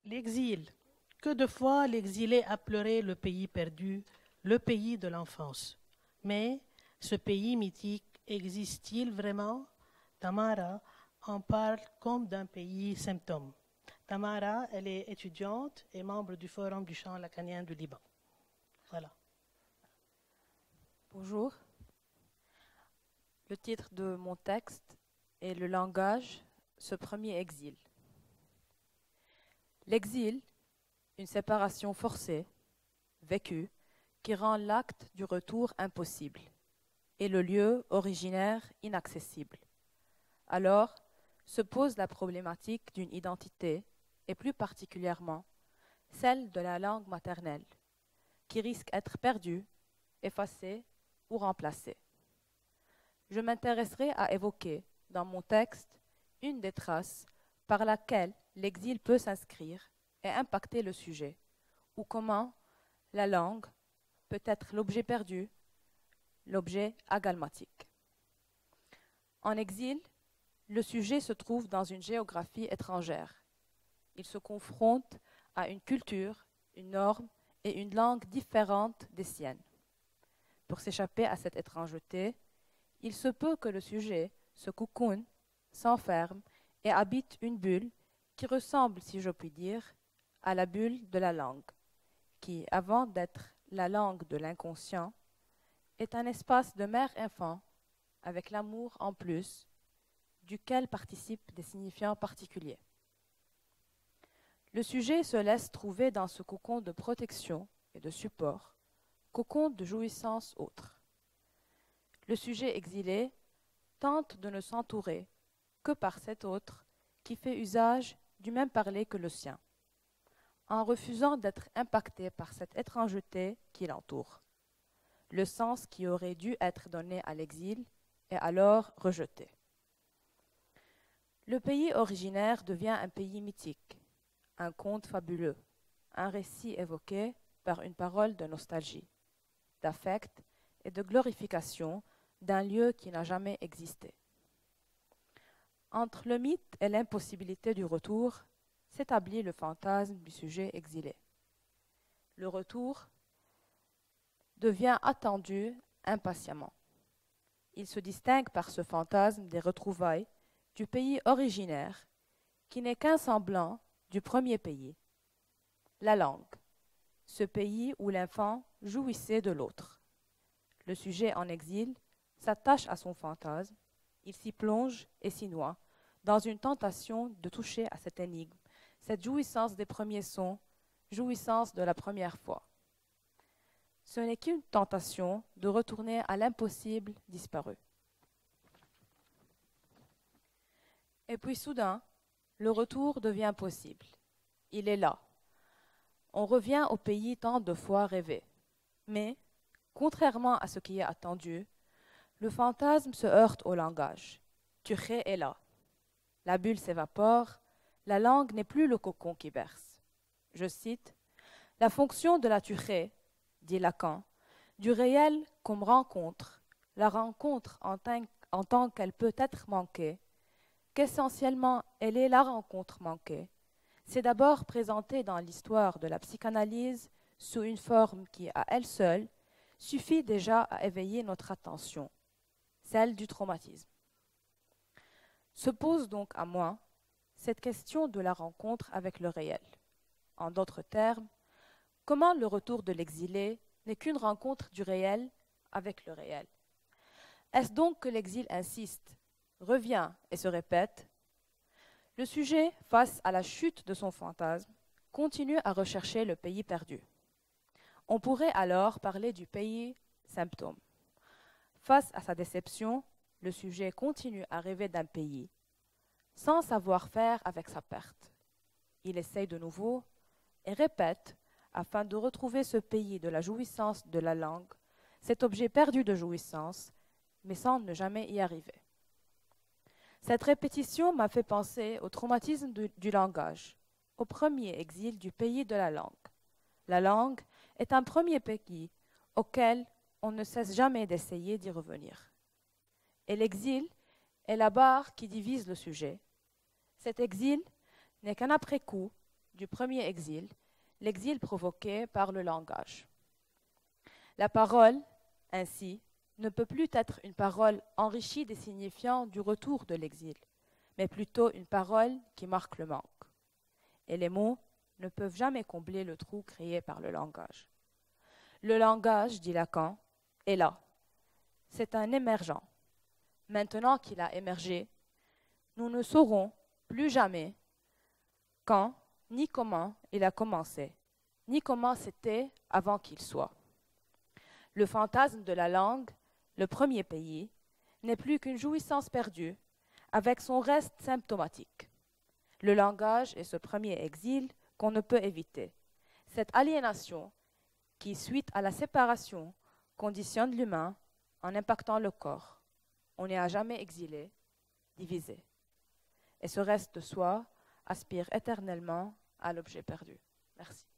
L'exil. Que de fois l'exilé a pleuré le pays perdu, le pays de l'enfance. Mais ce pays mythique existe-t-il vraiment? Tamara en parle comme d'un pays symptôme. Tamara, elle est étudiante et membre du Forum du chant lacanien du Liban. Voilà. Bonjour. Le titre de mon texte est Le langage, ce premier exil. L'exil, une séparation forcée, vécue, qui rend l'acte du retour impossible et le lieu originaire inaccessible. Alors se pose la problématique d'une identité et plus particulièrement celle de la langue maternelle, qui risque d'être perdue, effacée ou remplacée. Je m'intéresserai à évoquer dans mon texte une des traces par laquelle l'exil peut s'inscrire et impacter le sujet, ou comment la langue peut être l'objet perdu, l'objet agalmatique. En exil, le sujet se trouve dans une géographie étrangère. Il se confronte à une culture, une norme et une langue différentes des siennes. Pour s'échapper à cette étrangeté, il se peut que le sujet se coucoune, s'enferme et habite une bulle qui ressemble, si je puis dire, à la bulle de la langue, qui, avant d'être la langue de l'inconscient, est un espace de mère-enfant avec l'amour en plus, duquel participent des signifiants particuliers. Le sujet se laisse trouver dans ce cocon de protection et de support, cocon de jouissance autre. Le sujet exilé tente de ne s'entourer que par cet autre qui fait usage du même parler que le sien, en refusant d'être impacté par cette étrangeté qui l'entoure. Le sens qui aurait dû être donné à l'exil est alors rejeté. Le pays originaire devient un pays mythique, un conte fabuleux, un récit évoqué par une parole de nostalgie, d'affect et de glorification d'un lieu qui n'a jamais existé. Entre le mythe et l'impossibilité du retour s'établit le fantasme du sujet exilé. Le retour devient attendu impatiemment. Il se distingue par ce fantasme des retrouvailles du pays originaire, qui n'est qu'un semblant du premier pays, la langue, ce pays où l'enfant jouissait de l'autre. Le sujet en exil s'attache à son fantasme, il s'y plonge et s'y noie, dans une tentation de toucher à cette énigme, cette jouissance des premiers sons, jouissance de la première fois. Ce n'est qu'une tentation de retourner à l'impossible disparu. Et puis soudain, le retour devient possible. Il est là. On revient au pays tant de fois rêvé. Mais, contrairement à ce qui est attendu, le fantasme se heurte au langage. Turé est là. La bulle s'évapore, la langue n'est plus le cocon qui berce. Je cite, « La fonction de la turée, dit Lacan, du réel comme rencontre, la rencontre en tant qu'elle peut être manquée, qu'essentiellement elle est la rencontre manquée, c'est d'abord présentée dans l'histoire de la psychanalyse sous une forme qui, à elle seule, suffit déjà à éveiller notre attention, celle du traumatisme. Se pose donc à moi cette question de la rencontre avec le réel. En d'autres termes, comment le retour de l'exilé n'est qu'une rencontre du réel avec le réel? Est-ce donc que l'exil insiste, revient et se répète? Le sujet, face à la chute de son fantasme, continue à rechercher le pays perdu. On pourrait alors parler du pays symptôme. Face à sa déception, le sujet continue à rêver d'un pays, sans savoir faire avec sa perte. Il essaye de nouveau et répète, afin de retrouver ce pays de la jouissance de la langue, cet objet perdu de jouissance, mais sans ne jamais y arriver. Cette répétition m'a fait penser au traumatisme du langage, au premier exil du pays de la langue. La langue est un premier pays auquel on ne cesse jamais d'essayer d'y revenir. Et l'exil est la barre qui divise le sujet. Cet exil n'est qu'un après-coup, du premier exil, l'exil provoqué par le langage. La parole, ainsi, ne peut plus être une parole enrichie des signifiants du retour de l'exil, mais plutôt une parole qui marque le manque. Et les mots ne peuvent jamais combler le trou créé par le langage. Le langage, dit Lacan, est là. C'est un émergent. Maintenant qu'il a émergé, nous ne saurons plus jamais quand ni comment il a commencé, ni comment c'était avant qu'il soit. Le fantasme de la langue, le premier pays, n'est plus qu'une jouissance perdue, avec son reste symptomatique. Le langage est ce premier exil qu'on ne peut éviter. Cette aliénation qui, suite à la séparation, conditionne l'humain en impactant le corps. On n'est à jamais exilé, divisé. Et ce reste de soi aspire éternellement à l'objet perdu. Merci.